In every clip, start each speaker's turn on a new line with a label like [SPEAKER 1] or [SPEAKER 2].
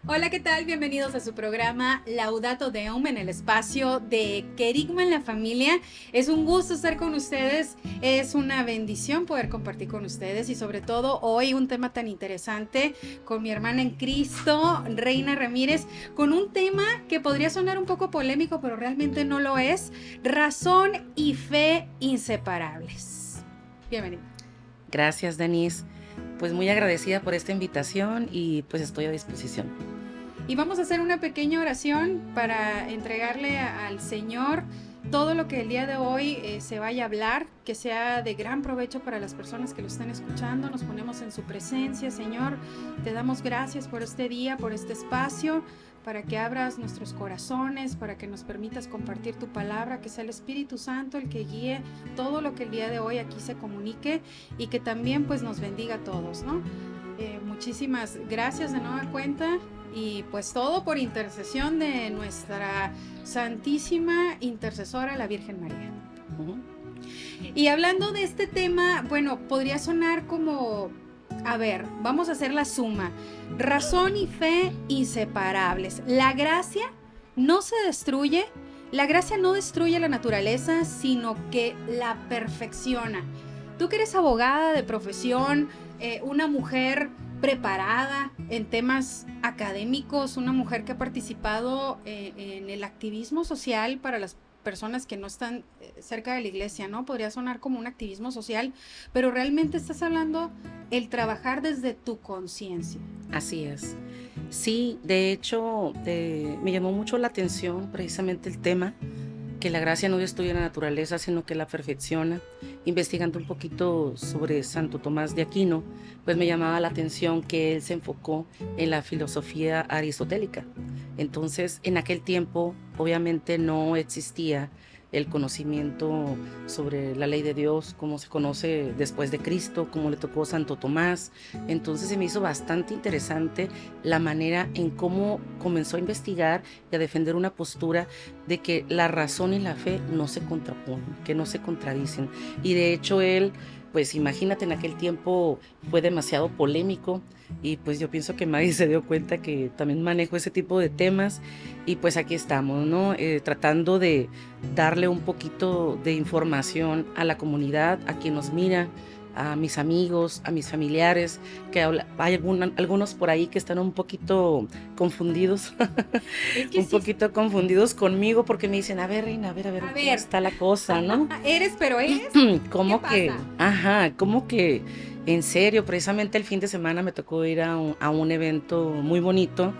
[SPEAKER 1] Hola, ¿qué tal? Bienvenidos a su programa Laudato Deum en el espacio de Querigma en la familia. Es un gusto estar con ustedes, es una bendición poder compartir con ustedes y sobre todo hoy un tema tan interesante con mi hermana en Cristo, Reina Ramírez, con un tema que podría sonar un poco polémico, pero realmente no lo es: razón y fe inseparables. Bienvenida.
[SPEAKER 2] Gracias, Denise. Pues muy agradecida por esta invitación y pues estoy a disposición.
[SPEAKER 1] Y vamos a hacer una pequeña oración para entregarle al Señor todo lo que el día de hoy se vaya a hablar, que sea de gran provecho para las personas que lo están escuchando. Nos ponemos en su presencia, Señor. Te damos gracias por este día, por este espacio, para que abras nuestros corazones, para que nos permitas compartir tu palabra, que sea el Espíritu Santo el que guíe todo lo que el día de hoy aquí se comunique y que también pues nos bendiga a todos, ¿no? Muchísimas gracias de nueva cuenta y pues todo por intercesión de nuestra Santísima Intercesora, la Virgen María. Y hablando de este tema, bueno, podría sonar como, a ver, vamos a hacer la suma. Razón y fe inseparables. La gracia no se destruye, la gracia no destruye la naturaleza, sino que la perfecciona. Tú que eres abogada de profesión, una mujer preparada en temas académicos, una mujer que ha participado en el activismo social para las personas que no están cerca de la iglesia, ¿no? Podría sonar como un activismo social, pero realmente estás hablando el trabajar desde tu conciencia.
[SPEAKER 2] Así es. Sí, de hecho, me llamó mucho la atención precisamente el tema, que la gracia no destruye la naturaleza, sino que la perfecciona. Investigando un poquito sobre Santo Tomás de Aquino, pues me llamaba la atención que él se enfocó en la filosofía aristotélica. Entonces, en aquel tiempo, obviamente no existía el conocimiento sobre la ley de Dios, como se conoce después de Cristo, como le tocó a Santo Tomás. Entonces se me hizo bastante interesante la manera en cómo comenzó a investigar y a defender una postura de que la razón y la fe no se contraponen, que no se contradicen. Y de hecho él, pues imagínate, en aquel tiempo fue demasiado polémico y pues yo pienso que nadie se dio cuenta que también manejo ese tipo de temas y pues aquí estamos, ¿no? Tratando de darle un poquito de información a la comunidad, a quien nos mira, a mis amigos, a mis familiares, que hay algunos por ahí que están un poquito confundidos,
[SPEAKER 1] Es que
[SPEAKER 2] un
[SPEAKER 1] sí,
[SPEAKER 2] poquito confundidos conmigo porque me dicen, a ver, Reina, a ver,
[SPEAKER 1] a
[SPEAKER 2] ¿cómo
[SPEAKER 1] ver,
[SPEAKER 2] está la cosa, no?
[SPEAKER 1] eres, pero es, ¿qué
[SPEAKER 2] Como que,
[SPEAKER 1] pasa?
[SPEAKER 2] ajá, como que, en serio, precisamente el fin de semana me tocó ir a un evento muy bonito.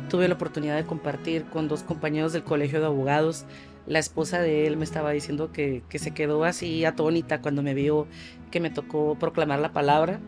[SPEAKER 2] Tuve la oportunidad de compartir con dos compañeros del colegio de abogados. La esposa de él me estaba diciendo que se quedó así atónita cuando me vio que me tocó proclamar la palabra.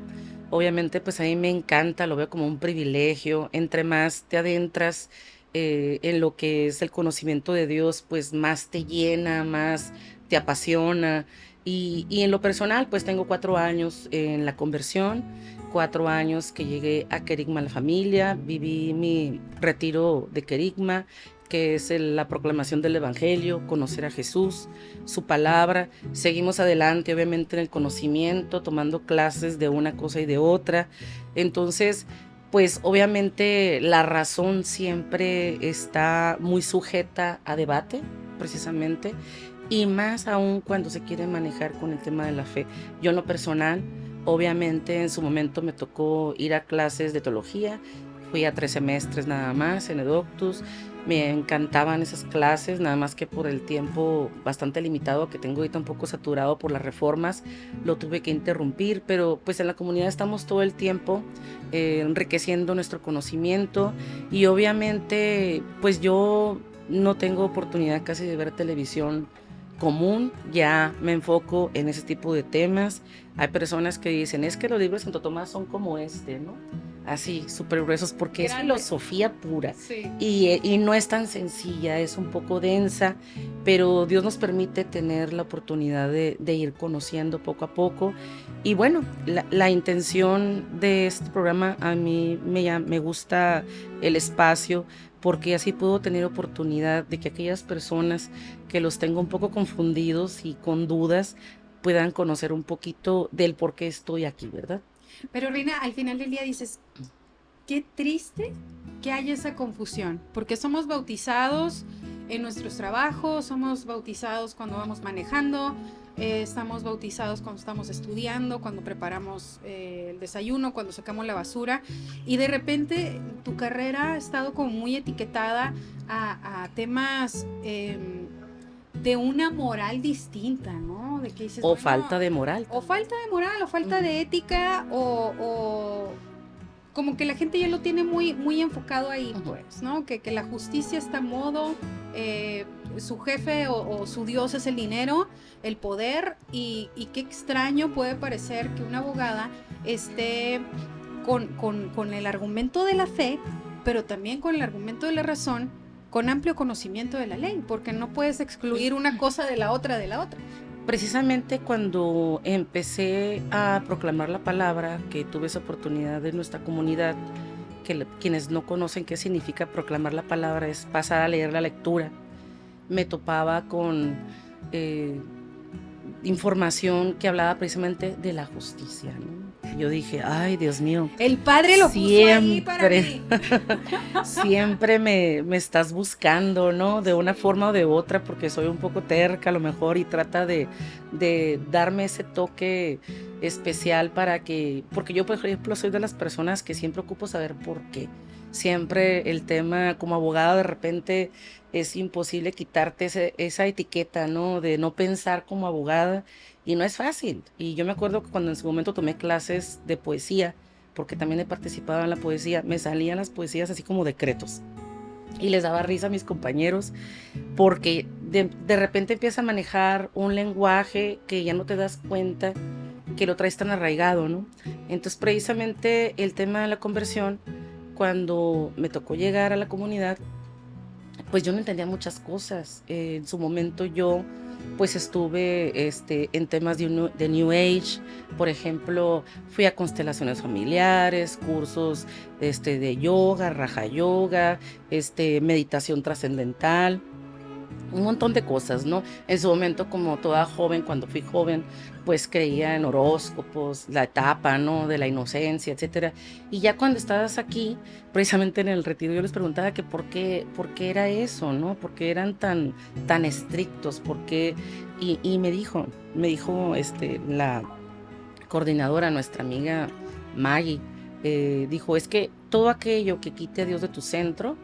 [SPEAKER 2] Obviamente, pues a mí me encanta, lo veo como un privilegio. Entre más te adentras en lo que es el conocimiento de Dios, pues más te llena, más te apasiona. Y en lo personal, pues tengo 4 años en la conversión, 4 años que llegué a Querigma la familia, viví mi retiro de Querigma, que es la proclamación del Evangelio, conocer a Jesús, su palabra. Seguimos adelante, obviamente, en el conocimiento, tomando clases de una cosa y de otra. Entonces, pues obviamente la razón siempre está muy sujeta a debate, precisamente, y más aún cuando se quiere manejar con el tema de la fe. Yo en lo personal, obviamente en su momento me tocó ir a clases de teología, fui a 3 semestres nada más en Edoctus, me encantaban esas clases, nada más que por el tiempo bastante limitado que tengo ahorita, un poco saturado por las reformas, lo tuve que interrumpir, pero pues en la comunidad estamos todo el tiempo enriqueciendo nuestro conocimiento y obviamente pues yo no tengo oportunidad casi de ver televisión común, ya me enfoco en ese tipo de temas. Hay personas que dicen, es que los libros de Santo Tomás son como este, ¿no? Así, súper gruesos, porque es
[SPEAKER 1] Grande.
[SPEAKER 2] filosofía pura
[SPEAKER 1] Sí.
[SPEAKER 2] y no es tan sencilla, es un poco densa, pero Dios nos permite tener la oportunidad de ir conociendo poco a poco. Y bueno, la intención de este programa, a mí me gusta el espacio, porque así puedo tener oportunidad de que aquellas personas que los tengo un poco confundidos y con dudas puedan conocer un poquito del por qué estoy aquí, ¿verdad?
[SPEAKER 1] Pero Reina, al final del día dices, qué triste qué hay esa confusión? Porque somos bautizados en nuestros trabajos, somos bautizados cuando vamos manejando, estamos bautizados cuando estamos estudiando, cuando preparamos el desayuno, cuando sacamos la basura, y de repente tu carrera ha estado como muy etiquetada a temas de una moral distinta, ¿no? De que dices,
[SPEAKER 2] O
[SPEAKER 1] bueno,
[SPEAKER 2] falta de moral.
[SPEAKER 1] o falta de moral, o falta de ética, o como que la gente ya lo tiene muy, muy enfocado ahí, pues, ¿no? Que la justicia está a modo, su jefe o su Dios es el dinero, el poder, y qué extraño puede parecer que una abogada esté con el argumento de la fe, pero también con el argumento de la razón, con amplio conocimiento de la ley, porque no puedes excluir una cosa de la otra de la otra.
[SPEAKER 2] Precisamente cuando empecé a proclamar la palabra, que tuve esa oportunidad de nuestra comunidad, que quienes no conocen qué significa proclamar la palabra es pasar a leer la lectura, me topaba con información que hablaba precisamente de la justicia, ¿no? Yo dije, ay, Dios mío.
[SPEAKER 1] El Padre lo puso ahí para mí.
[SPEAKER 2] Siempre me estás buscando, ¿no? De una forma o de otra, porque soy un poco terca a lo mejor y trata de darme ese toque especial porque yo, por ejemplo, soy de las personas que siempre ocupo saber por qué. Siempre el tema como abogada de repente es imposible quitarte esa etiqueta, ¿no? De no pensar como abogada, y no es fácil. Y yo me acuerdo que cuando en su momento tomé clases de poesía, porque también he participado en la poesía, me salían las poesías así como decretos. Y les daba risa a mis compañeros, porque de repente empieza a manejar un lenguaje que ya no te das cuenta que lo traes tan arraigado, ¿no? Entonces, precisamente el tema de la conversión, cuando me tocó llegar a la comunidad, pues yo no entendía muchas cosas. En su momento yo pues estuve en temas de New Age. Por ejemplo, fui a constelaciones familiares, cursos de yoga, raja yoga, meditación trascendental, un montón de cosas, ¿no? En su momento, como toda joven, cuando fui joven, pues creía en horóscopos, la etapa, ¿no? De la inocencia, etcétera. Y ya cuando estabas aquí, precisamente en el retiro, yo les preguntaba que por qué era eso, ¿no? ¿Por qué eran tan estrictos? ¿Por qué? Y me dijo la coordinadora, nuestra amiga Maggie, dijo, es que todo aquello que quite a Dios de tu centro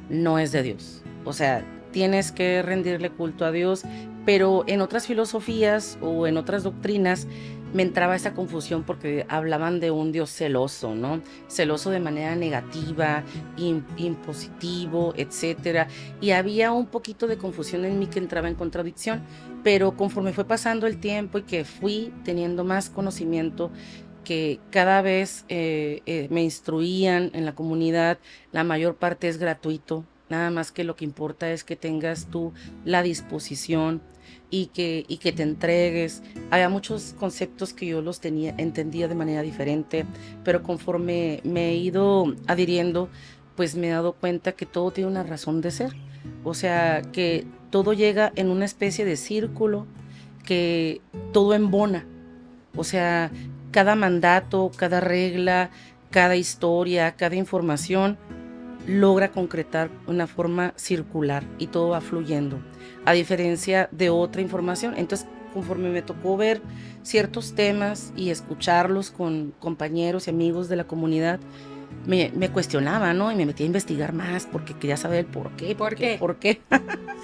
[SPEAKER 2] no es de Dios. O sea, tienes que rendirle culto a Dios, pero en otras filosofías o en otras doctrinas me entraba esa confusión porque hablaban de un Dios celoso, ¿no? Celoso de manera negativa, impositivo, etcétera. Y había un poquito de confusión en mí que entraba en contradicción, pero conforme fue pasando el tiempo y que fui teniendo más conocimiento, que cada vez me instruían en la comunidad, la mayor parte es gratuito. Nada más que lo que importa es que tengas tú la disposición y que te entregues. Había muchos conceptos que yo entendía de manera diferente, pero conforme me he ido adhiriendo, pues me he dado cuenta que todo tiene una razón de ser. O sea, que todo llega en una especie de círculo, que todo embona. O sea, cada mandato, cada regla, cada historia, cada información logra concretar una forma circular y todo va fluyendo, a diferencia de otra información. Entonces, conforme me tocó ver ciertos temas y escucharlos con compañeros y amigos de la comunidad, me cuestionaba, ¿no? Y me metí a investigar más porque quería saber el por qué. ¿Por qué?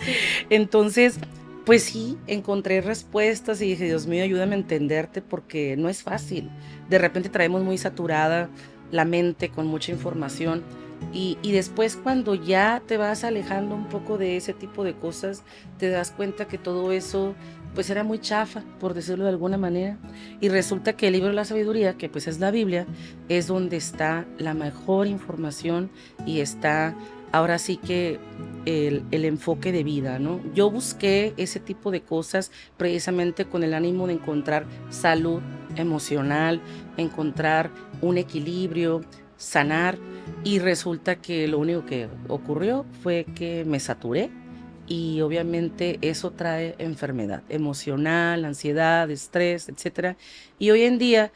[SPEAKER 2] Sí. Entonces, pues sí, encontré respuestas y dije, Dios mío, ayúdame a entenderte porque no es fácil. De repente traemos muy saturada la mente con mucha información. Y después cuando ya te vas alejando un poco de ese tipo de cosas, te das cuenta que todo eso pues era muy chafa, por decirlo de alguna manera. Y resulta que el libro de la sabiduría, que pues es la Biblia, es donde está la mejor información y está ahora sí que el enfoque de vida, ¿no? Yo busqué ese tipo de cosas precisamente con el ánimo de encontrar salud emocional, encontrar un equilibrio, sanar, y resulta que lo único que ocurrió fue que me saturé y obviamente eso trae enfermedad emocional, ansiedad, estrés, etcétera. Y hoy en día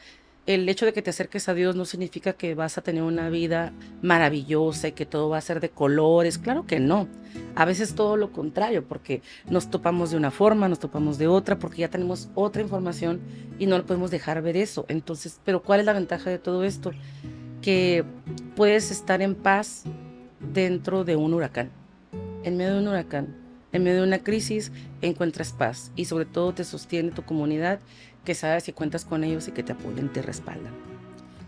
[SPEAKER 2] el hecho de que te acerques a Dios no significa que vas a tener una vida maravillosa y que todo va a ser de colores. Claro que no. A veces todo lo contrario, porque nos topamos de una forma, nos topamos de otra, porque ya tenemos otra información y no lo podemos dejar ver eso. Entonces, pero ¿cuál es la ventaja de todo esto? Que puedes estar en paz dentro de un huracán. En medio de un huracán, en medio de una crisis, encuentras paz y sobre todo te sostiene tu comunidad, que sabes que cuentas con ellos y que te apoyan, te respaldan.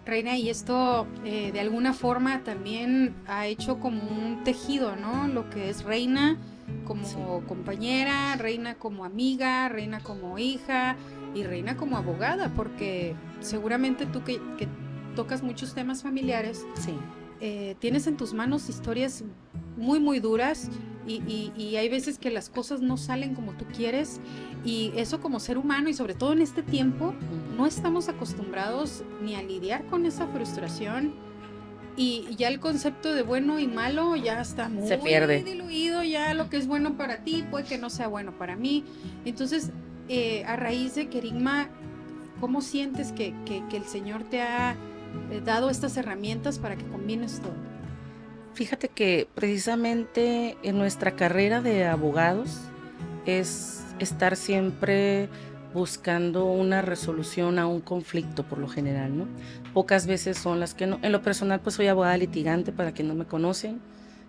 [SPEAKER 1] Reina, y esto de alguna forma también ha hecho como un tejido, ¿no? Lo que es Reina como
[SPEAKER 2] Sí.
[SPEAKER 1] compañera, Reina como amiga, Reina como hija y Reina como abogada, porque seguramente tú que tocas muchos temas familiares,
[SPEAKER 2] Sí.
[SPEAKER 1] tienes en tus manos historias muy, muy duras y hay veces que las cosas no salen como tú quieres y eso como ser humano y sobre todo en este tiempo no estamos acostumbrados ni a lidiar con esa frustración y ya el concepto de bueno y malo ya está muy
[SPEAKER 2] Se pierde.
[SPEAKER 1] diluido, ya lo que es bueno para ti puede que no sea bueno para mí. Entonces, a raíz de Querigma, ¿cómo sientes que el Señor te ha dado estas herramientas para que combines todo?
[SPEAKER 2] Fíjate que precisamente en nuestra carrera de abogados es estar siempre buscando una resolución a un conflicto por lo general, ¿no? Pocas veces son las que no. En lo personal, pues soy abogada litigante, para quienes no me conocen.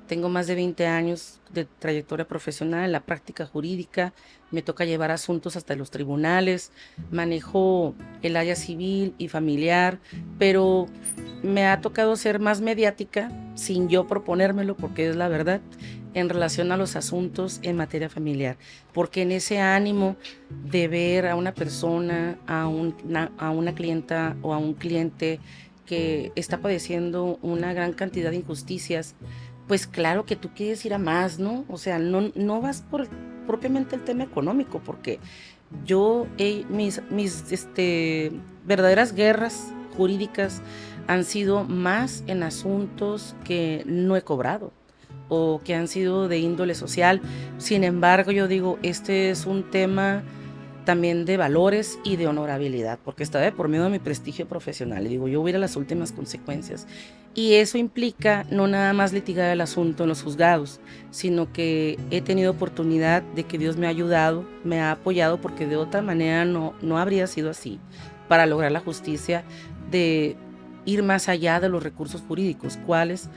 [SPEAKER 2] Tengo más de 20 años de trayectoria profesional en la práctica jurídica. Me toca llevar asuntos hasta los tribunales. Manejo el área civil y familiar, pero me ha tocado ser más mediática, sin yo proponérmelo, porque es la verdad, en relación a los asuntos en materia familiar. Porque en ese ánimo de ver a una persona, a una clienta o a un cliente que está padeciendo una gran cantidad de injusticias, pues claro que tú quieres ir a más, ¿no? O sea, no vas por propiamente el tema económico, porque mis verdaderas guerras jurídicas han sido más en asuntos que no he cobrado o que han sido de índole social. Sin embargo, yo digo, este es un tema también de valores y de honorabilidad, porque está de por medio de mi prestigio profesional. Y digo, yo voy a ir a las últimas consecuencias. Y eso implica no nada más litigar el asunto en los juzgados, sino que he tenido oportunidad de que Dios me ha ayudado, me ha apoyado, porque de otra manera no habría sido así, para lograr la justicia, de ir más allá de los recursos jurídicos, cuáles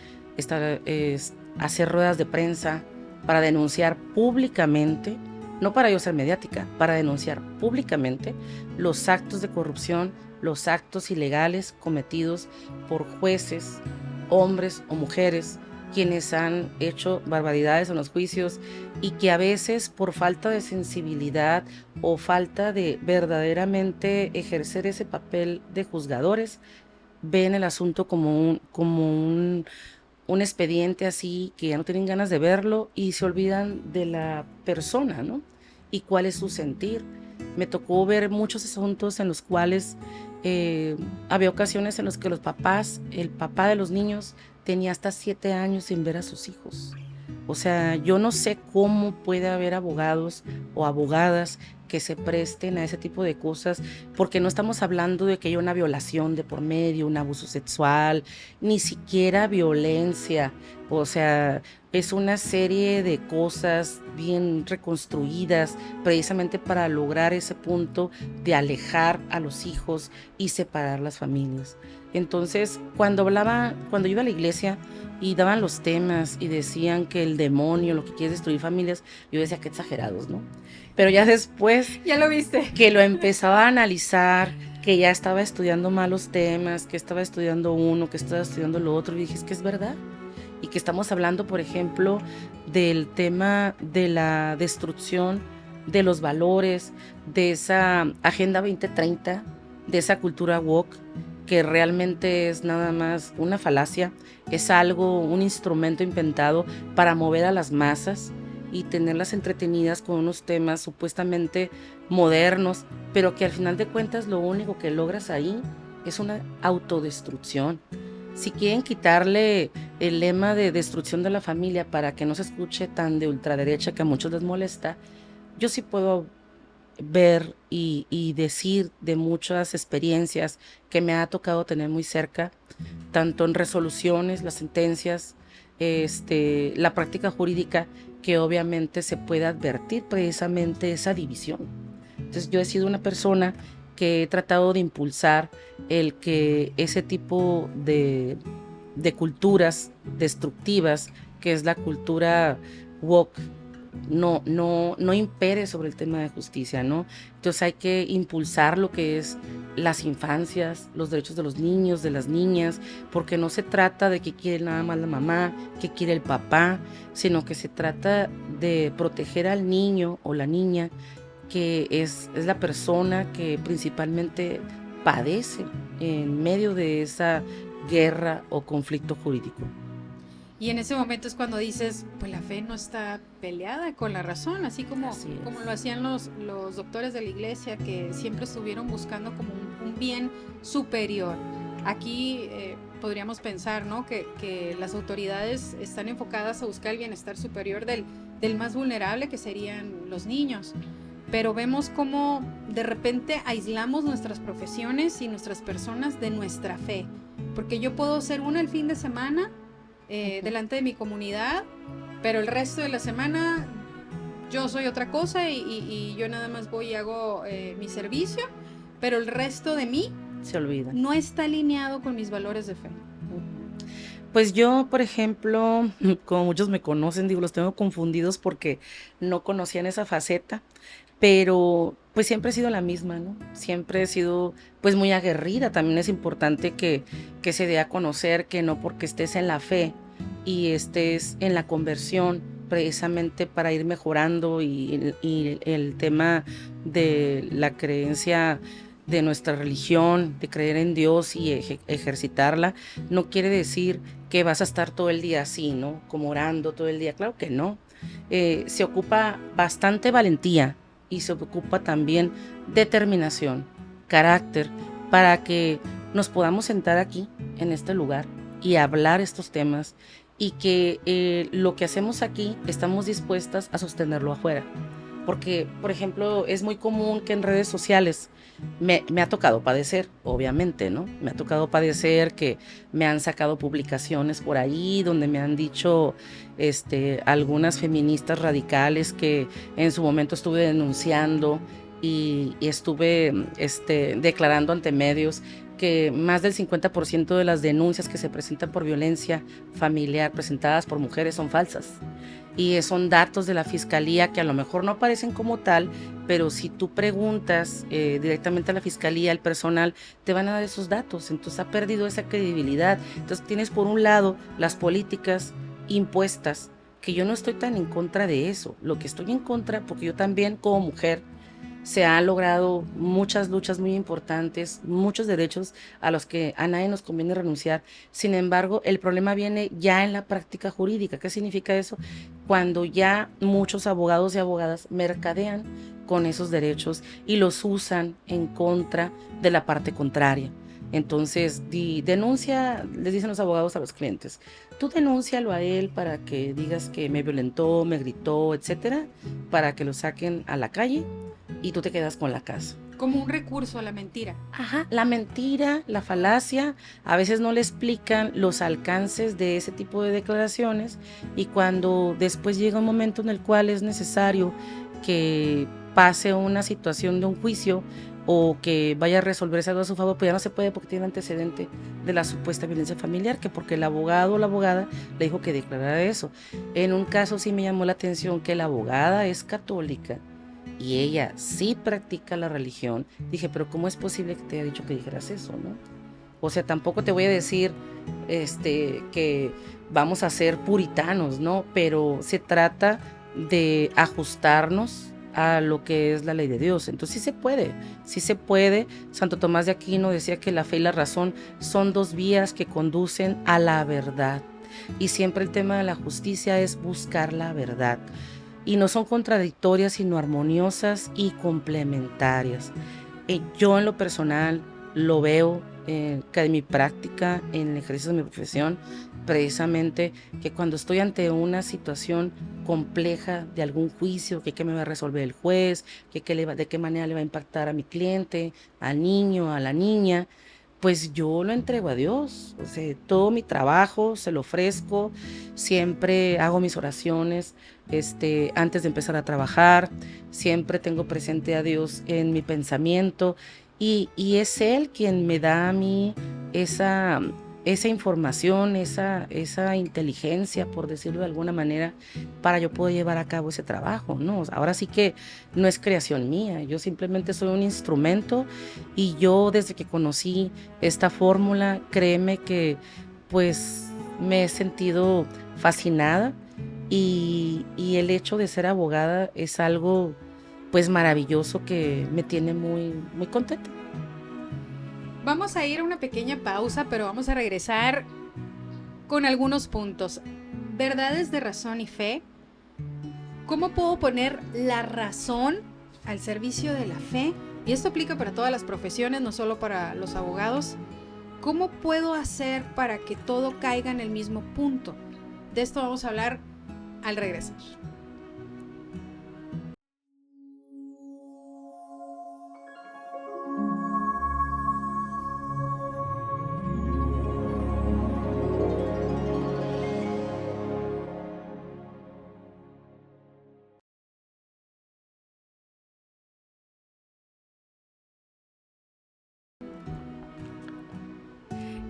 [SPEAKER 2] hacer ruedas de prensa para denunciar públicamente, no para yo ser mediática, para denunciar públicamente los actos de corrupción, los actos ilegales cometidos por jueces, hombres o mujeres, quienes han hecho barbaridades en los juicios y que a veces por falta de sensibilidad o falta de verdaderamente ejercer ese papel de juzgadores, ven el asunto como un expediente así, que ya no tienen ganas de verlo y se olvidan de la persona, ¿no? Y cuál es su sentir. Me tocó ver muchos asuntos en los cuales había ocasiones en las que el papá de los niños tenía hasta 7 años sin ver a sus hijos. O sea, yo no sé cómo puede haber abogados o abogadas que se presten a ese tipo de cosas, porque no estamos hablando de que haya una violación de por medio, un abuso sexual, ni siquiera violencia. O sea, es una serie de cosas bien reconstruidas precisamente para lograr ese punto de alejar a los hijos y separar las familias. Entonces, cuando yo iba a la iglesia y daban los temas y decían que el demonio lo que quiere es destruir familias, yo decía, qué exagerados, ¿no? Pero ya después
[SPEAKER 1] Ya lo viste.
[SPEAKER 2] que lo empezaba a analizar, que ya estaba estudiando malos temas, que estaba estudiando uno, que estaba estudiando lo otro, y dije, es que es verdad. Y que estamos hablando, por ejemplo, del tema de la destrucción de los valores, de esa Agenda 2030, de esa cultura woke, que realmente es nada más una falacia, es un instrumento inventado para mover a las masas y tenerlas entretenidas con unos temas supuestamente modernos, pero que al final de cuentas lo único que logras ahí es una autodestrucción. Si quieren quitarle el lema de destrucción de la familia para que no se escuche tan de ultraderecha que a muchos les molesta, yo sí puedo ver y decir de muchas experiencias que me ha tocado tener muy cerca, tanto en resoluciones, las sentencias, la práctica jurídica, que obviamente se puede advertir precisamente esa división. Entonces yo he sido una persona que he tratado de impulsar el que ese tipo de culturas destructivas, que es la cultura woke, no impere sobre el tema de justicia, ¿no? Entonces hay que impulsar lo que es las infancias, los derechos de los niños, de las niñas, porque no se trata de que quiere nada más la mamá, que quiere el papá, sino que se trata de proteger al niño o la niña, que es la persona que principalmente padece en medio de esa guerra o conflicto jurídico.
[SPEAKER 1] Y en ese momento es cuando dices, pues la fe no está peleada con la razón, así
[SPEAKER 2] Así
[SPEAKER 1] como
[SPEAKER 2] es.
[SPEAKER 1] lo hacían los doctores de la iglesia, que siempre estuvieron buscando como un bien superior. Aquí podríamos pensar, ¿no? Que las autoridades están enfocadas a buscar el bienestar superior del más vulnerable, que serían los niños. Pero vemos cómo de repente aislamos nuestras profesiones y nuestras personas de nuestra fe. Porque yo puedo ser una el fin de semana delante de mi comunidad, pero el resto de la semana yo soy otra cosa y yo nada más voy y hago mi servicio, pero el resto de mí
[SPEAKER 2] Se olvida.
[SPEAKER 1] no está alineado con mis valores de fe.
[SPEAKER 2] Pues yo, por ejemplo, como muchos me conocen, digo, los tengo confundidos porque no conocían esa faceta, pero pues siempre he sido la misma, ¿no? Siempre he sido pues muy aguerrida. También es importante que se dé a conocer que no porque estés en la fe y estés en la conversión precisamente para ir mejorando y el tema de la creencia de nuestra religión, de creer en Dios y ejercitarla, no quiere decir que vas a estar todo el día así, ¿no? Como orando todo el día. Claro que no. Se ocupa bastante valentía y se ocupa también determinación, carácter, para que nos podamos sentar aquí, en este lugar, y hablar estos temas y que lo que hacemos aquí estamos dispuestas a sostenerlo afuera. Porque, por ejemplo, es muy común que en redes sociales me ha tocado padecer, obviamente, ¿no? Me ha tocado padecer que me han sacado publicaciones por ahí donde me han dicho algunas feministas radicales que en su momento estuve denunciando y estuve declarando ante medios que más del 50% de las denuncias que se presentan por violencia familiar presentadas por mujeres son falsas. Y son datos de la fiscalía que a lo mejor no aparecen como tal, pero si tú preguntas directamente a la fiscalía, al personal, te van a dar esos datos. Entonces ha perdido esa credibilidad. Entonces tienes por un lado las políticas impuestas, que yo no estoy tan en contra de eso. Lo que estoy en contra, porque yo también como mujer se han logrado muchas luchas muy importantes, muchos derechos a los que a nadie nos conviene renunciar. Sin embargo, el problema viene ya en la práctica jurídica. ¿Qué significa eso? Cuando ya muchos abogados y abogadas mercadean con esos derechos y los usan en contra de la parte contraria. Entonces, denuncia, les dicen los abogados a los clientes, tú denúncialo a él para que digas que me violentó, me gritó, etcétera, para que lo saquen a la calle y tú te quedas con la casa.
[SPEAKER 1] Como un recurso a la mentira.
[SPEAKER 2] Ajá, la mentira, la falacia, a veces no le explican los alcances de ese tipo de declaraciones y cuando después llega un momento en el cual es necesario que pase una situación de un juicio o que vaya a resolverse algo a su favor, pues ya no se puede porque tiene antecedente de la supuesta violencia familiar, que porque el abogado o la abogada le dijo que declarara eso. En un caso sí me llamó la atención que la abogada es católica y ella sí practica la religión. Dije, pero ¿cómo es posible que te haya dicho que dijeras eso, no? O sea, tampoco te voy a decir que vamos a ser puritanos, ¿no? Pero se trata de ajustarnos a lo que es la ley de Dios. Entonces sí se puede. Santo Tomás de Aquino decía que la fe y la razón son dos vías que conducen a la verdad. Y siempre el tema de la justicia es buscar la verdad. Y no son contradictorias, sino armoniosas y complementarias. Yo en lo personal lo veo que en mi práctica, en el ejercicio de mi profesión, precisamente que cuando estoy ante una situación compleja de algún juicio, que qué me va a resolver el juez, de qué manera le va a impactar a mi cliente, al niño, a la niña, pues yo lo entrego a Dios. O sea, todo mi trabajo se lo ofrezco, siempre hago mis oraciones, antes de empezar a trabajar, siempre tengo presente a Dios en mi pensamiento y es Él quien me da a mí esa, esa información, esa inteligencia, por decirlo de alguna manera, para yo poder llevar a cabo ese trabajo, ¿no? O sea, ahora sí que no es creación mía, yo simplemente soy un instrumento y yo desde que conocí esta fórmula, créeme que pues me he sentido fascinada y el hecho de ser abogada es algo pues maravilloso que me tiene muy, muy contenta.
[SPEAKER 1] Vamos a ir a una pequeña pausa, pero vamos a regresar con algunos puntos. Verdades de razón y fe. ¿Cómo puedo poner la razón al servicio de la fe? Y esto aplica para todas las profesiones, no solo para los abogados. ¿Cómo puedo hacer para que todo caiga en el mismo punto? De esto vamos a hablar al regresar.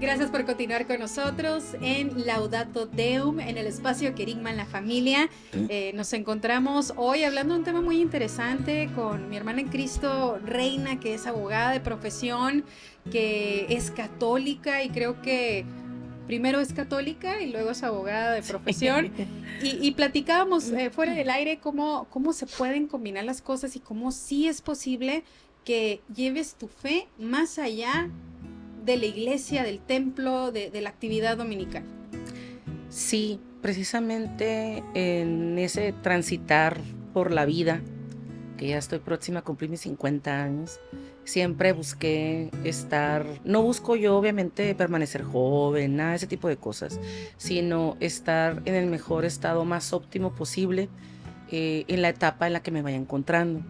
[SPEAKER 1] Gracias por continuar con nosotros en Laudato Deum, en el espacio Querigma en la familia. Nos encontramos hoy hablando de un tema muy interesante con mi hermana en Cristo, Reina, que es abogada de profesión, que es católica y creo que primero es católica y luego es abogada de profesión. Y platicábamos fuera del aire cómo se pueden combinar las cosas y cómo sí es posible que lleves tu fe más allá de la iglesia, del templo, de la actividad dominical.
[SPEAKER 2] Sí, precisamente en ese transitar por la vida, que ya estoy próxima a cumplir mis 50 años, siempre busqué no busco yo obviamente permanecer joven, nada de ese tipo de cosas, sino estar en el mejor estado más óptimo posible en la etapa en la que me vaya encontrando.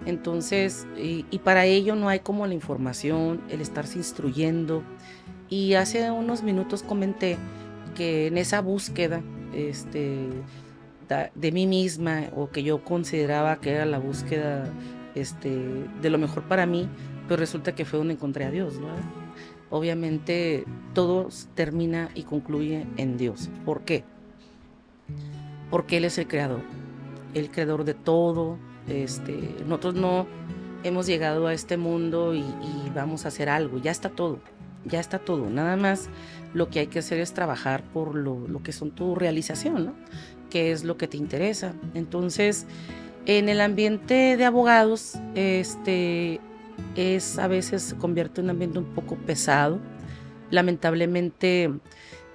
[SPEAKER 2] Entonces, y para ello no hay como la información, el estarse instruyendo. Y hace unos minutos comenté que en esa búsqueda de mí misma, o que yo consideraba que era la búsqueda de lo mejor para mí, pues resulta que fue donde encontré a Dios, ¿no? Obviamente todo termina y concluye en Dios. ¿Por qué? Porque Él es el creador de todo. Nosotros no hemos llegado a este mundo y vamos a hacer algo, ya está todo, nada más lo que hay que hacer es trabajar por lo que son tu realización, ¿no? ¿Qué es lo que te interesa? Entonces, en el ambiente de abogados, a veces se convierte en un ambiente un poco pesado. Lamentablemente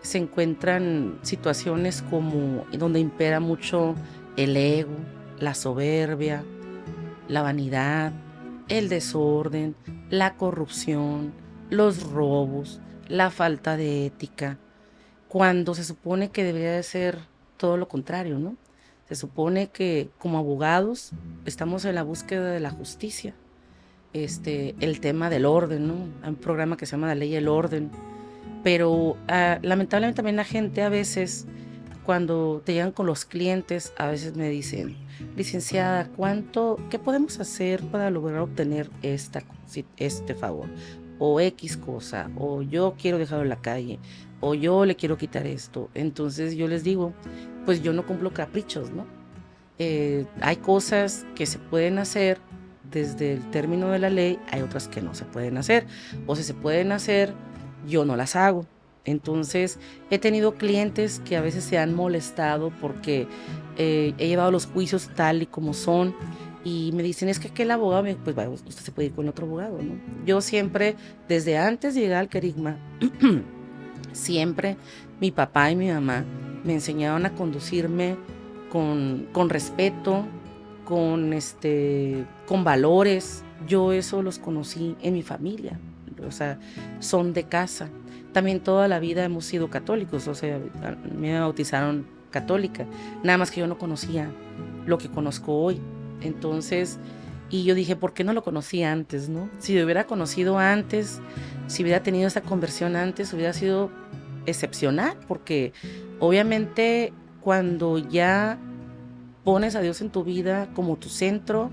[SPEAKER 2] se encuentran situaciones como donde impera mucho el ego, la soberbia, la vanidad, el desorden, la corrupción, los robos, la falta de ética, cuando se supone que debería de ser todo lo contrario, ¿no? Se supone que como abogados estamos en la búsqueda de la justicia, el tema del orden, ¿no? Hay un programa que se llama La Ley y el Orden, pero lamentablemente también la gente a veces, cuando te llegan con los clientes, a veces me dicen, licenciada, ¿qué podemos hacer para lograr obtener este favor? O X cosa, o yo quiero dejarlo en la calle, o yo le quiero quitar esto. Entonces yo les digo, pues yo no cumplo caprichos, ¿no? Hay cosas que se pueden hacer desde el término de la ley, hay otras que no se pueden hacer, o si se pueden hacer, yo no las hago. Entonces he tenido clientes que a veces se han molestado porque he llevado los juicios tal y como son y me dicen, es que el abogado, pues vaya, usted se puede ir con otro abogado, ¿no? Yo siempre, desde antes de llegar al Querigma, siempre mi papá y mi mamá me enseñaron a conducirme con respeto, con valores. Yo eso los conocí en mi familia, o sea, son de casa. También toda la vida hemos sido católicos, o sea, me bautizaron católica, nada más que yo no conocía lo que conozco hoy. Entonces, y yo dije, ¿por qué no lo conocía antes, no? Si lo hubiera conocido antes, si hubiera tenido esa conversión antes, hubiera sido excepcional, porque obviamente cuando ya pones a Dios en tu vida como tu centro,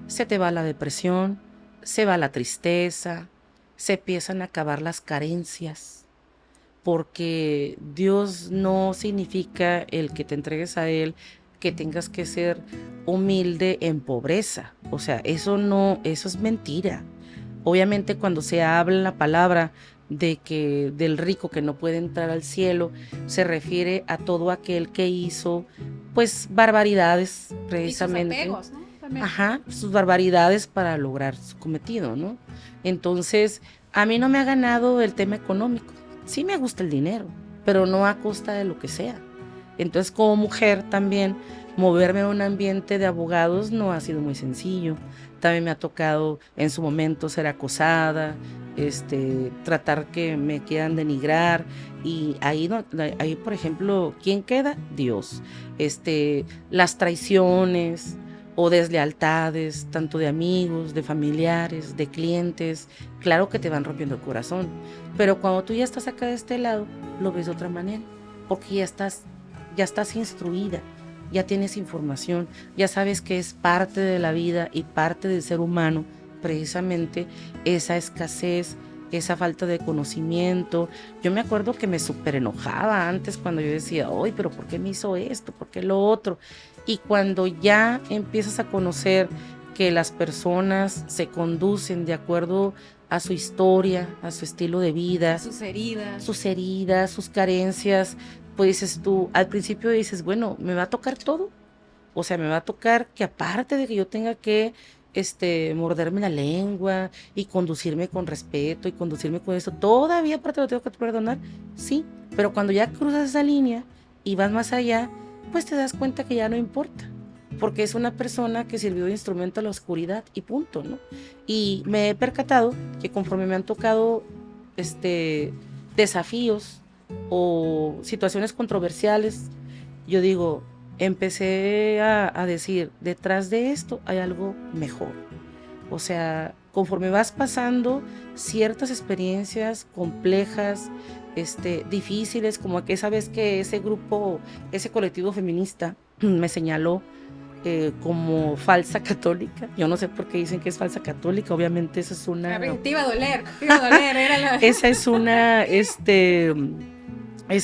[SPEAKER 2] se te va la depresión, se va la tristeza, se empiezan a acabar las carencias, porque Dios no significa el que te entregues a Él, que tengas que ser humilde en pobreza. O sea, eso no, eso es mentira. Obviamente cuando se habla en la palabra de que del rico que no puede entrar al cielo, se refiere a todo aquel que hizo pues barbaridades precisamente.
[SPEAKER 1] Y sus apegos, ¿no? También.
[SPEAKER 2] Ajá, sus barbaridades para lograr su cometido, ¿no? Entonces, a mí no me ha ganado el tema económico. Sí me gusta el dinero, pero no a costa de lo que sea. Entonces, como mujer también, moverme en un ambiente de abogados no ha sido muy sencillo. También me ha tocado en su momento ser acosada, tratar que me quieran denigrar, y ahí, no, ahí por ejemplo, ¿quién queda? Dios. Las traiciones o deslealtades, tanto de amigos, de familiares, de clientes, claro que te van rompiendo el corazón, pero cuando tú ya estás acá de este lado, lo ves de otra manera, porque ya estás instruida, ya tienes información, ya sabes que es parte de la vida y parte del ser humano, precisamente esa escasez, esa falta de conocimiento. Yo me acuerdo que me súper enojaba antes cuando yo decía, ¡ay, pero por qué me hizo esto? ¿Por qué lo otro? Y cuando ya empiezas a conocer que las personas se conducen de acuerdo a su historia, a su estilo de vida,
[SPEAKER 1] sus heridas,
[SPEAKER 2] sus carencias, pues dices tú, al principio dices, bueno, ¿me va a tocar todo? O sea, me va a tocar que aparte de que yo tenga que morderme la lengua y conducirme con respeto y conducirme con esto, todavía aparte lo tengo que perdonar, sí, pero cuando ya cruzas esa línea y vas más allá, pues te das cuenta que ya no importa, porque es una persona que sirvió de instrumento a la oscuridad y punto, ¿no? Y me he percatado que conforme me han tocado desafíos o situaciones controversiales, yo digo, empecé a decir, detrás de esto hay algo mejor. O sea, conforme vas pasando ciertas experiencias complejas, difíciles, como que esa vez que ese grupo, ese colectivo feminista me señaló como falsa católica. Yo no sé por qué dicen que es falsa católica, obviamente esa es una...
[SPEAKER 1] Te iba a doler, era la...
[SPEAKER 2] Esa es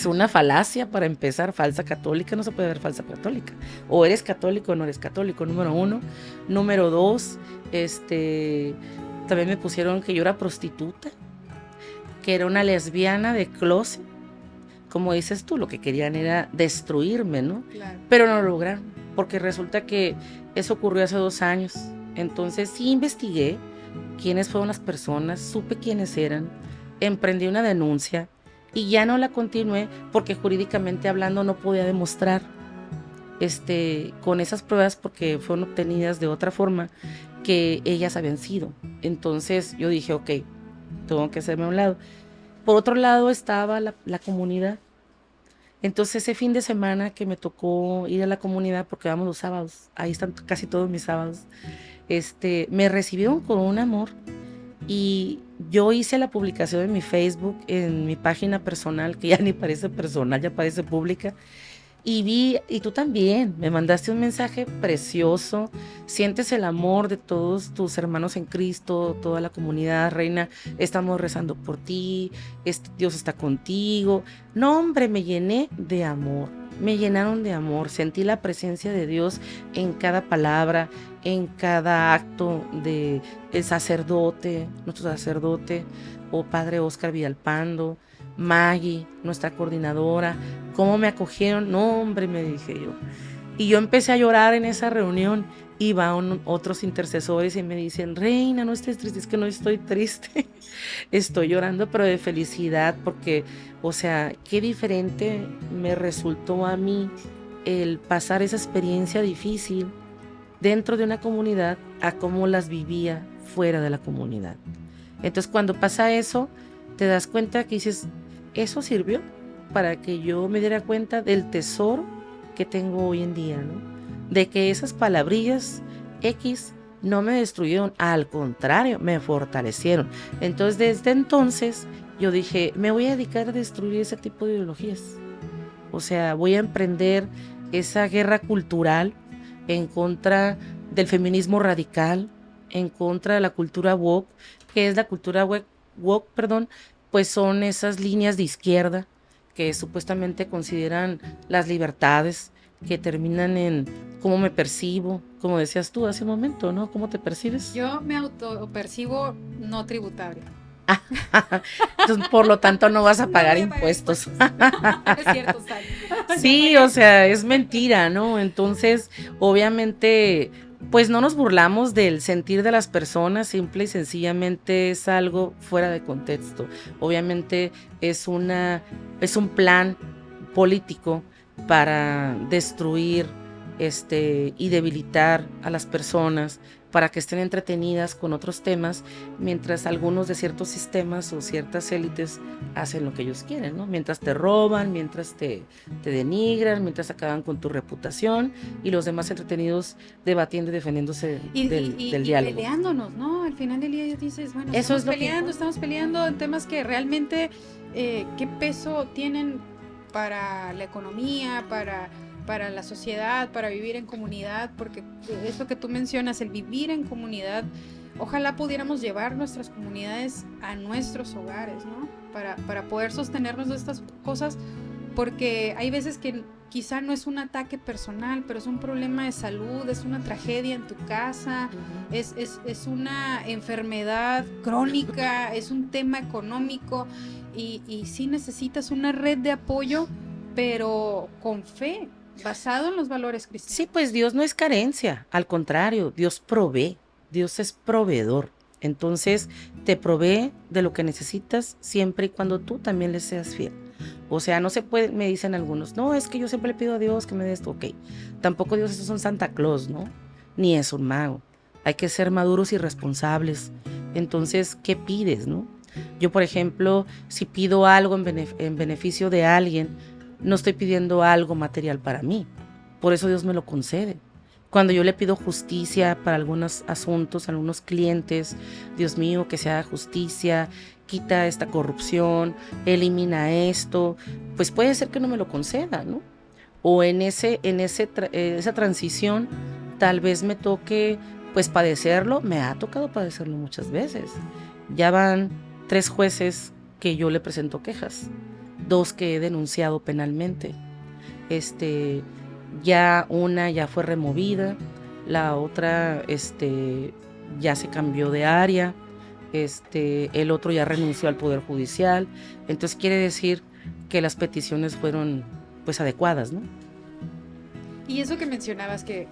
[SPEAKER 2] una falacia para empezar, falsa católica, no se puede ver falsa católica. O eres católico o no eres católico, número uno. Número dos, también me pusieron que yo era prostituta, que era una lesbiana de closet. Como dices tú, lo que querían era destruirme, ¿no?
[SPEAKER 1] Claro.
[SPEAKER 2] Pero no lo lograron, porque resulta que eso ocurrió hace 2 años. Entonces sí investigué quiénes fueron las personas, supe quiénes eran, emprendí una denuncia y ya no la continué porque jurídicamente hablando no podía demostrar con esas pruebas, porque fueron obtenidas de otra forma, que ellas habían sido. Entonces yo dije, ok, tengo que hacerme a un lado. Por otro lado estaba la comunidad. Entonces ese fin de semana que me tocó ir a la comunidad, porque vamos los sábados, ahí están casi todos mis sábados, me recibieron con un amor. Y yo hice la publicación en mi Facebook, en mi página personal, que ya ni parece personal, ya parece pública. Y vi, y tú también, me mandaste un mensaje precioso. Sientes el amor de todos tus hermanos en Cristo, toda la comunidad, reina. Estamos rezando por ti, Dios está contigo. No, hombre, me llené de amor. Me llenaron de amor, sentí la presencia de Dios en cada palabra, en cada acto de el sacerdote, nuestro sacerdote, o padre Oscar Villalpando, Maggie, nuestra coordinadora, cómo me acogieron. No, hombre, me dije yo. Y yo empecé a llorar en esa reunión, y van otros intercesores y me dicen, reina, no estés triste. Es que no estoy triste, estoy llorando, pero de felicidad, porque, o sea, qué diferente me resultó a mí el pasar esa experiencia difícil dentro de una comunidad a cómo las vivía fuera de la comunidad. Entonces cuando pasa eso, te das cuenta que dices, eso sirvió para que yo me diera cuenta del tesoro que tengo hoy en día, ¿no? De que esas palabrillas X no me destruyeron, al contrario, me fortalecieron. Entonces desde entonces yo dije, me voy a dedicar a destruir ese tipo de ideologías. O sea, voy a emprender esa guerra cultural en contra del feminismo radical, en contra de la cultura woke, que es la cultura woke, pues son esas líneas de izquierda que supuestamente consideran las libertades, que terminan en cómo me percibo, como decías tú hace un momento, ¿no? ¿Cómo te percibes?
[SPEAKER 1] Yo me autopercibo no tributaria.
[SPEAKER 2] Entonces, por lo tanto, no vas a pagar
[SPEAKER 1] No voy a
[SPEAKER 2] impuestos.
[SPEAKER 1] Es cierto, Sally.
[SPEAKER 2] Sí, o sea, es mentira, ¿no? Entonces, obviamente, pues no nos burlamos del sentir de las personas, simple y sencillamente es algo fuera de contexto. Obviamente es un plan político para destruir y debilitar a las personas, para que estén entretenidas con otros temas, mientras algunos de ciertos sistemas o ciertas élites hacen lo que ellos quieren, ¿no? Mientras te roban, mientras te denigran, mientras acaban con tu reputación, y los demás entretenidos debatiendo y defendiéndose del diálogo.
[SPEAKER 1] Y peleándonos, ¿no? Al final del día dices, bueno,
[SPEAKER 2] Eso
[SPEAKER 1] estamos peleando en temas que realmente, ¿qué peso tienen para la economía, para la sociedad, para vivir en comunidad? Porque eso que tú mencionas, el vivir en comunidad, ojalá pudiéramos llevar nuestras comunidades a nuestros hogares, ¿no? Para poder sostenernos de estas cosas, porque hay veces que quizá no es un ataque personal, pero es un problema de salud, es una tragedia en tu casa, es una enfermedad crónica, es un tema económico, y sí necesitas una red de apoyo, pero con fe, basado en los valores cristianos.
[SPEAKER 2] Sí, pues Dios no es carencia, al contrario, Dios provee, Dios es proveedor. Entonces te provee de lo que necesitas siempre y cuando tú también le seas fiel. O sea, no se puede, me dicen algunos, no, es que yo siempre le pido a Dios que me dé esto, ok. Tampoco Dios es un Santa Claus, ¿no? Ni es un mago. Hay que ser maduros y responsables. Entonces, ¿qué pides, no? Yo, por ejemplo, si pido algo en beneficio de alguien, no estoy pidiendo algo material para mí. Por eso Dios me lo concede. Cuando yo le pido justicia para algunos asuntos, algunos clientes, Dios mío, que se haga justicia, quita esta corrupción, elimina esto, pues puede ser que no me lo conceda, ¿no? O en esa transición tal vez me toque pues padecerlo. Me ha tocado padecerlo muchas veces. Ya van 3 jueces que yo le presento quejas, 2 que he denunciado penalmente. Ya una ya fue removida, la otra ya se cambió de área, el otro ya renunció al Poder Judicial. Entonces quiere decir que las peticiones fueron pues adecuadas, ¿no?
[SPEAKER 1] Y eso que mencionabas, que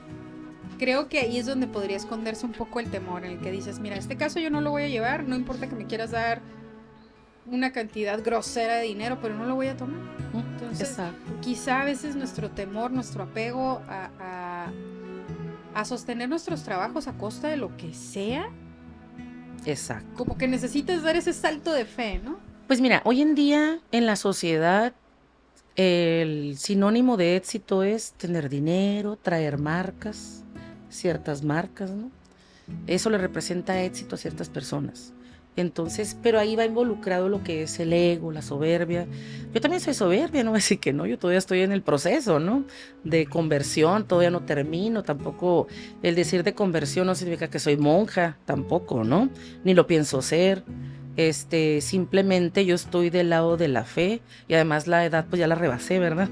[SPEAKER 1] creo que ahí es donde podría esconderse un poco el temor, en el que dices, mira, este caso yo no lo voy a llevar, no importa que me quieras dar una cantidad grosera de dinero, pero no lo voy a tomar. Entonces, exacto, quizá a veces nuestro temor, nuestro apego a sostener nuestros trabajos a costa de lo que sea,
[SPEAKER 2] exacto,
[SPEAKER 1] como que necesitas dar ese salto de fe, ¿no?
[SPEAKER 2] Pues mira, hoy en día en la sociedad el sinónimo de éxito es tener dinero, traer marcas, ciertas marcas, ¿no? Eso le representa éxito a ciertas personas. Entonces, pero ahí va involucrado lo que es el ego, la soberbia. Yo también soy soberbia, no voy a decir que no, yo todavía estoy en el proceso, ¿no? De conversión, todavía no termino, tampoco el decir de conversión no significa que soy monja, tampoco, ¿no? Ni lo pienso ser. Simplemente yo estoy del lado de la fe, y además la edad pues ya la rebasé, ¿verdad?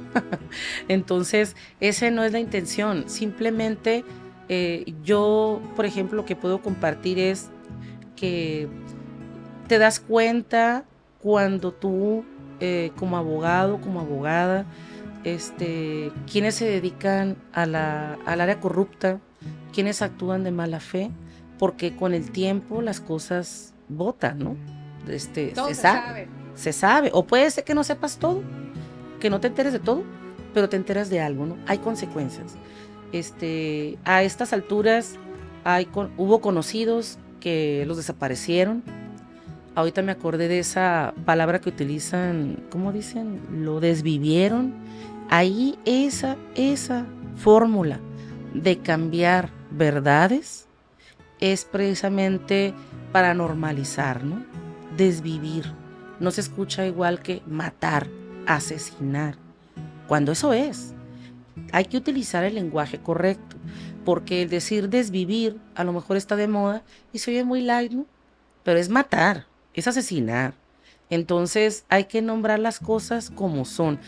[SPEAKER 2] Entonces, esa no es la intención. Simplemente yo, por ejemplo, lo que puedo compartir es que te das cuenta cuando tú, como abogado, como abogada, quienes se dedican al área corrupta, quienes actúan de mala fe, porque con el tiempo las cosas botan, ¿no? Se sabe, o puede ser que no sepas todo, que no te enteres de todo, pero te enteras de algo, ¿no? Hay consecuencias. A estas alturas hubo conocidos que los desaparecieron, Ahorita me acordé de esa palabra que utilizan, ¿cómo dicen? Lo desvivieron. Ahí esa fórmula de cambiar verdades es precisamente para normalizar, ¿no? Desvivir. No se escucha igual que matar, asesinar, cuando eso es. Hay que utilizar el lenguaje correcto, porque el decir desvivir a lo mejor está de moda y se oye muy light, ¿no? Pero es matar, es asesinar. Entonces hay que nombrar las cosas como son.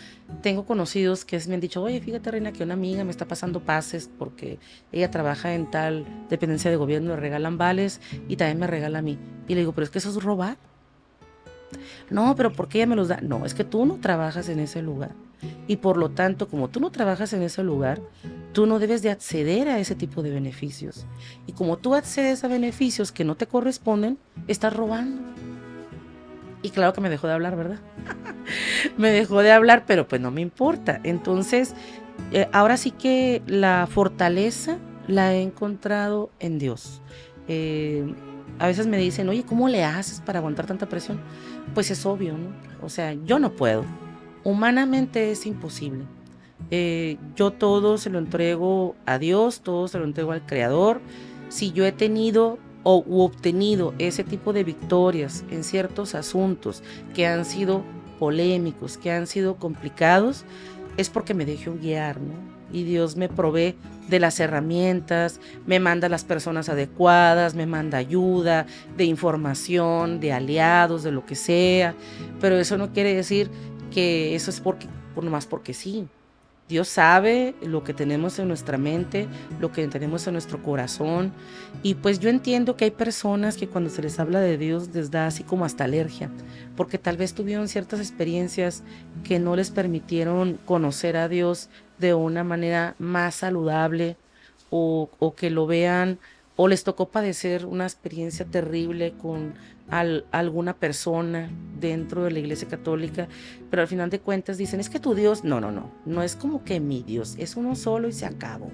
[SPEAKER 2] Tengo conocidos que me han dicho, oye, fíjate, Reina, que una amiga me está pasando pases porque ella trabaja en tal dependencia de gobierno, le regalan vales y también me regala a mí. Y le digo, pero es que eso es robar. No, pero ¿por qué ella me los da? No, es que tú no trabajas en ese lugar. Y por lo tanto, como tú no trabajas en ese lugar, tú no debes de acceder a ese tipo de beneficios. Y como tú accedes a beneficios que no te corresponden, estás robando. Y claro que me dejó de hablar, ¿verdad? Me dejó de hablar, pero pues no me importa. Entonces, ahora sí que la fortaleza la he encontrado en Dios. A veces me dicen, oye, ¿cómo le haces para aguantar tanta presión? Pues es obvio, ¿no? O sea, yo no puedo. Humanamente es imposible. Yo todo se lo entrego a Dios, todo se lo entrego al Creador. Si yo he tenido u obtenido ese tipo de victorias en ciertos asuntos que han sido polémicos, que han sido complicados, es porque me dejo guiar, ¿no? Y Dios me provee de las herramientas, me manda las personas adecuadas, me manda ayuda, de información, de aliados, de lo que sea, pero eso no quiere decir que eso es nomás porque sí. Dios sabe lo que tenemos en nuestra mente, lo que tenemos en nuestro corazón. Y pues yo entiendo que hay personas que cuando se les habla de Dios les da así como hasta alergia, porque tal vez tuvieron ciertas experiencias que no les permitieron conocer a Dios de una manera más saludable o que lo vean o les tocó padecer una experiencia terrible con alguna persona dentro de la Iglesia Católica, pero al final de cuentas dicen, es que tu Dios, no es como que mi Dios, es uno solo y se acabó.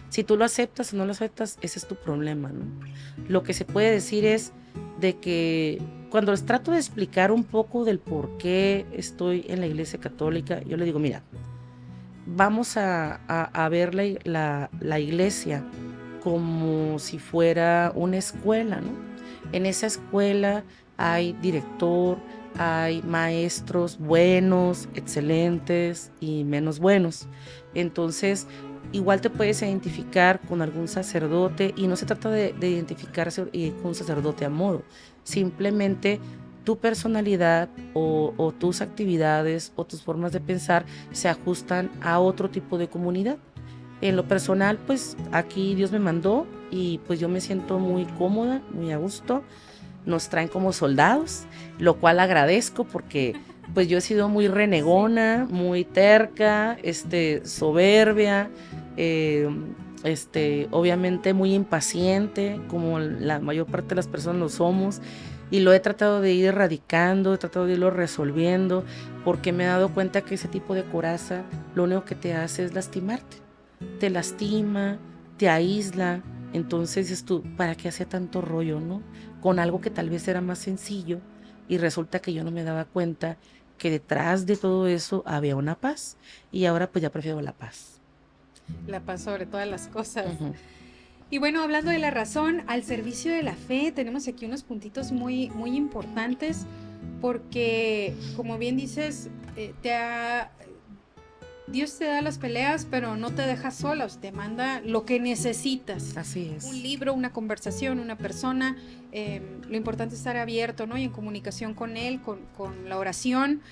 [SPEAKER 2] Si tú lo aceptas o no lo aceptas, ese es tu problema, ¿no? Lo que se puede decir es de que cuando les trato de explicar un poco del por qué estoy en la Iglesia Católica, yo le digo, mira, vamos a ver la iglesia como si fuera una escuela, ¿no? En esa escuela hay director, hay maestros buenos, excelentes y menos buenos. Entonces, igual te puedes identificar con algún sacerdote y no se trata de identificarse con un sacerdote a modo, simplemente tu personalidad o tus actividades o tus formas de pensar se ajustan a otro tipo de comunidad. En lo personal, pues aquí Dios me mandó y pues yo me siento muy cómoda, muy a gusto. Nos traen como soldados, lo cual agradezco porque pues yo he sido muy renegona, muy terca, soberbia, obviamente muy impaciente, como la mayor parte de las personas lo somos. Y lo he tratado de ir erradicando, he tratado de irlo resolviendo, porque me he dado cuenta que ese tipo de coraza lo único que te hace es lastimarte. Te lastima, te aísla. Entonces dices tú, ¿para qué hacía tanto rollo, no? Con algo que tal vez era más sencillo y resulta que yo no me daba cuenta que detrás de todo eso había una paz y ahora pues ya prefiero la paz.
[SPEAKER 1] La paz sobre todas las cosas. Uh-huh. Y bueno, hablando de la razón, al servicio de la fe, tenemos aquí unos puntitos muy, muy importantes porque, como bien dices, Dios te da las peleas, pero no te deja sola, te manda lo que necesitas.
[SPEAKER 2] Así es.
[SPEAKER 1] Un libro, una conversación, una persona. Lo importante es estar abierto, ¿no? Y en comunicación con Él, con la oración.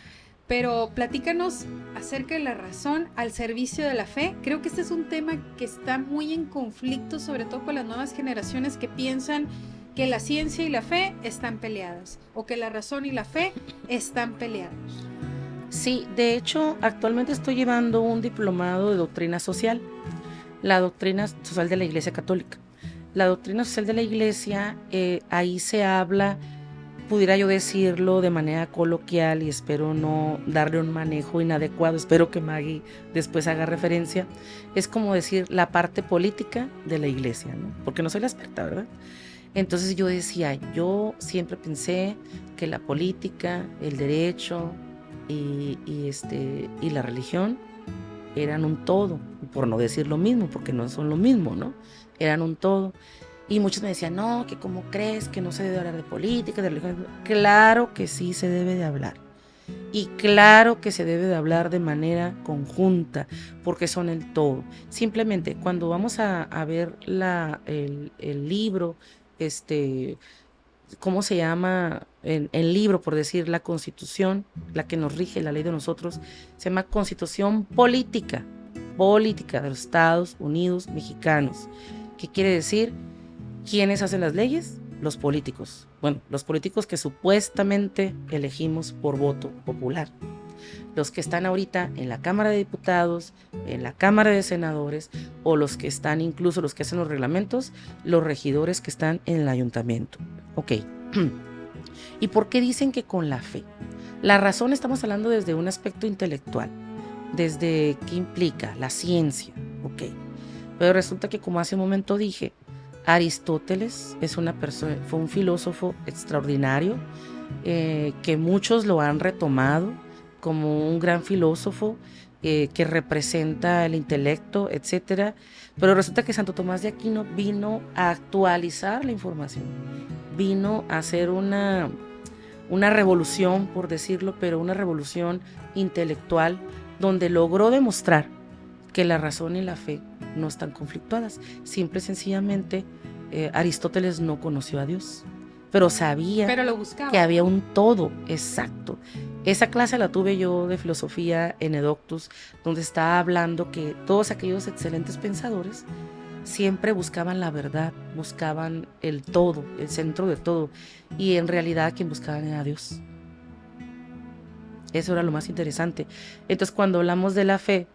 [SPEAKER 1] Pero platícanos acerca de la razón al servicio de la fe. Creo que este es un tema que está muy en conflicto, sobre todo con las nuevas generaciones que piensan que la ciencia y la fe están peleadas o que la razón y la fe están peleados.
[SPEAKER 2] Sí, de hecho, actualmente estoy llevando un diplomado de doctrina social, la doctrina social de la Iglesia Católica. La doctrina social de la Iglesia, ahí se habla, pudiera yo decirlo de manera coloquial y espero no darle un manejo inadecuado, espero que Maggie después haga referencia, es como decir la parte política de la Iglesia, ¿no? Porque no soy la experta, ¿verdad? Entonces yo decía, yo siempre pensé que la política, el derecho y la religión eran un todo, por no decir lo mismo, porque no son lo mismo, ¿no? Eran un todo. Y muchos me decían, no, que cómo crees que no se debe hablar de política, de religión. Claro que sí se debe de hablar. Y claro que se debe de hablar de manera conjunta, porque son el todo. Simplemente cuando vamos a ver el libro, ¿cómo se llama? El libro, por decir, la Constitución, la que nos rige, la ley de nosotros, se llama Constitución Política de los Estados Unidos Mexicanos. ¿Qué quiere decir? ¿Quiénes hacen las leyes? Los políticos. Bueno, los políticos que supuestamente elegimos por voto popular. Los que están ahorita en la Cámara de Diputados, en la Cámara de Senadores, o los que están, incluso los que hacen los reglamentos, los regidores que están en el ayuntamiento. Ok. ¿Y por qué dicen que con la fe? La razón, estamos hablando desde un aspecto intelectual, desde qué implica la ciencia, ok. Pero resulta que, como hace un momento dije, Aristóteles es una persona, fue un filósofo extraordinario, que muchos lo han retomado como un gran filósofo que representa el intelecto, etcétera. Pero resulta que Santo Tomás de Aquino vino a actualizar la información, vino a hacer una revolución, por decirlo, pero una revolución intelectual, donde logró demostrar que la razón y la fe no están conflictuadas. Simple y sencillamente, Aristóteles no conoció a Dios, pero sabía que había un todo, exacto. Esa clase la tuve yo de filosofía en Eductus, donde estaba hablando que todos aquellos excelentes pensadores siempre buscaban la verdad, buscaban el todo, el centro de todo, y en realidad quien buscaban era Dios. Eso era lo más interesante. Entonces, cuando hablamos de la fe,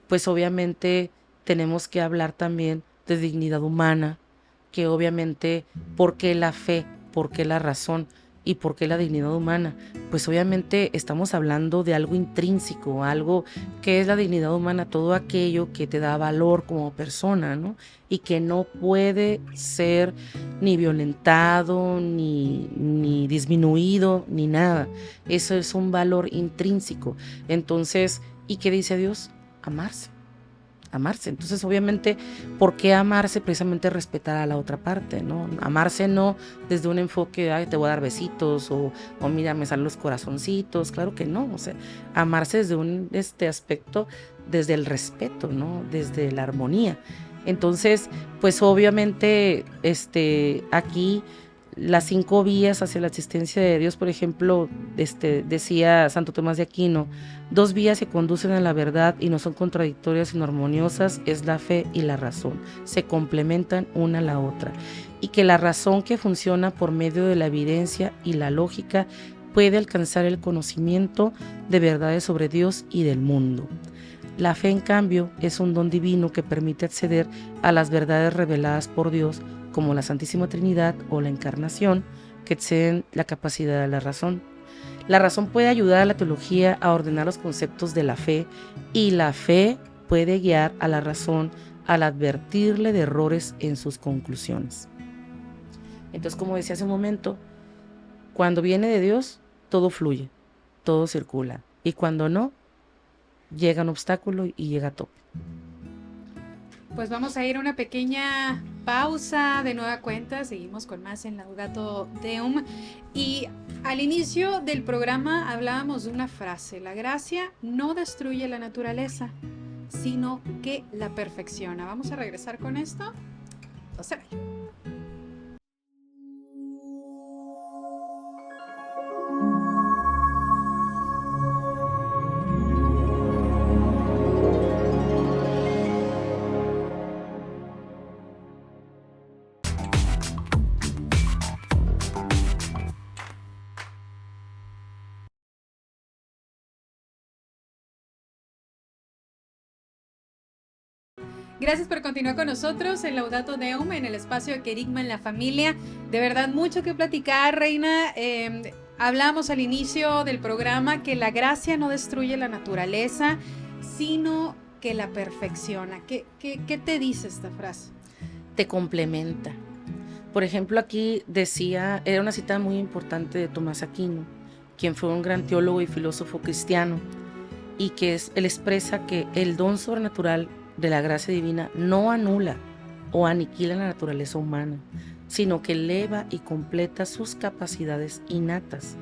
[SPEAKER 2] pues obviamente tenemos que hablar también de dignidad humana, que obviamente, ¿por qué la fe? ¿Por qué la razón? ¿Y por qué la dignidad humana? Pues obviamente estamos hablando de algo intrínseco, algo que es la dignidad humana, todo aquello que te da valor como persona, ¿no? Y que no puede ser ni violentado, ni disminuido, ni nada. Eso es un valor intrínseco. Entonces, ¿y qué dice Dios? Amarse. Entonces, obviamente, ¿por qué amarse? Precisamente respetar a la otra parte, ¿no? Amarse no desde un enfoque, ay, te voy a dar besitos, o mira, me salen los corazoncitos, claro que no, o sea, amarse desde un aspecto, desde el respeto, ¿no? Desde la armonía. Entonces, pues obviamente, aquí las 5 vías hacia la existencia de Dios, por ejemplo, decía Santo Tomás de Aquino, 2 vías que conducen a la verdad y no son contradictorias sino armoniosas, es la fe y la razón, se complementan una a la otra, y que la razón, que funciona por medio de la evidencia y la lógica, puede alcanzar el conocimiento de verdades sobre Dios y del mundo. La fe, en cambio, es un don divino que permite acceder a las verdades reveladas por Dios, como la Santísima Trinidad o la Encarnación, que exceden la capacidad de la razón. La razón puede ayudar a la teología a ordenar los conceptos de la fe, y la fe puede guiar a la razón al advertirle de errores en sus conclusiones. Entonces, como decía hace un momento, cuando viene de Dios, todo fluye, todo circula, y cuando no, llega un obstáculo y llega a tope.
[SPEAKER 1] Pues vamos a ir a una pequeña pausa. De nueva cuenta, seguimos con más en Laudato Deum. Y al inicio del programa hablábamos de una frase: la gracia no destruye la naturaleza, sino que la perfecciona. Vamos a regresar con esto. No se vayan. Gracias por continuar con nosotros en Laudato Deum, en el espacio de Querigma en la familia. De verdad, mucho que platicar, Reina. Hablamos al inicio del programa que la gracia no destruye la naturaleza, sino que la perfecciona. ¿Qué te dice esta frase?
[SPEAKER 2] Te complementa. Por ejemplo, aquí decía, era una cita muy importante de Tomás Aquino, quien fue un gran teólogo y filósofo cristiano, y que él expresa que el don sobrenatural de la gracia divina no anula o aniquila la naturaleza humana, sino que eleva y completa sus capacidades innatas,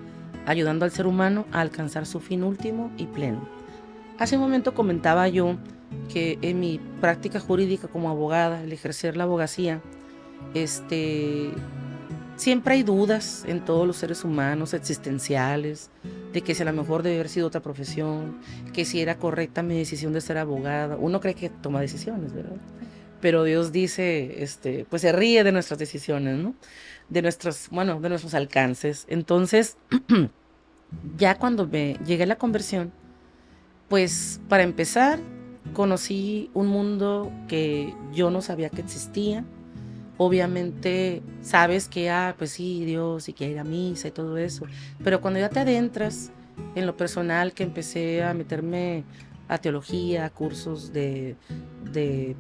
[SPEAKER 2] ayudando al ser humano a alcanzar su fin último y pleno. Hace un momento comentaba yo que en mi práctica jurídica como abogada, el ejercer la abogacía, siempre hay dudas en todos los seres humanos existenciales, de que si a lo mejor debe haber sido otra profesión, que si era correcta mi decisión de ser abogada. Uno cree que toma decisiones, ¿verdad? Pero Dios dice, pues se ríe de nuestras decisiones, ¿no? De nuestros alcances. Entonces, ya cuando me llegué a la conversión, pues para empezar, conocí un mundo que yo no sabía que existía. Obviamente sabes que, pues sí, Dios, y que ir a misa y todo eso, pero cuando ya te adentras en lo personal, que empecé a meterme a teología, a cursos de,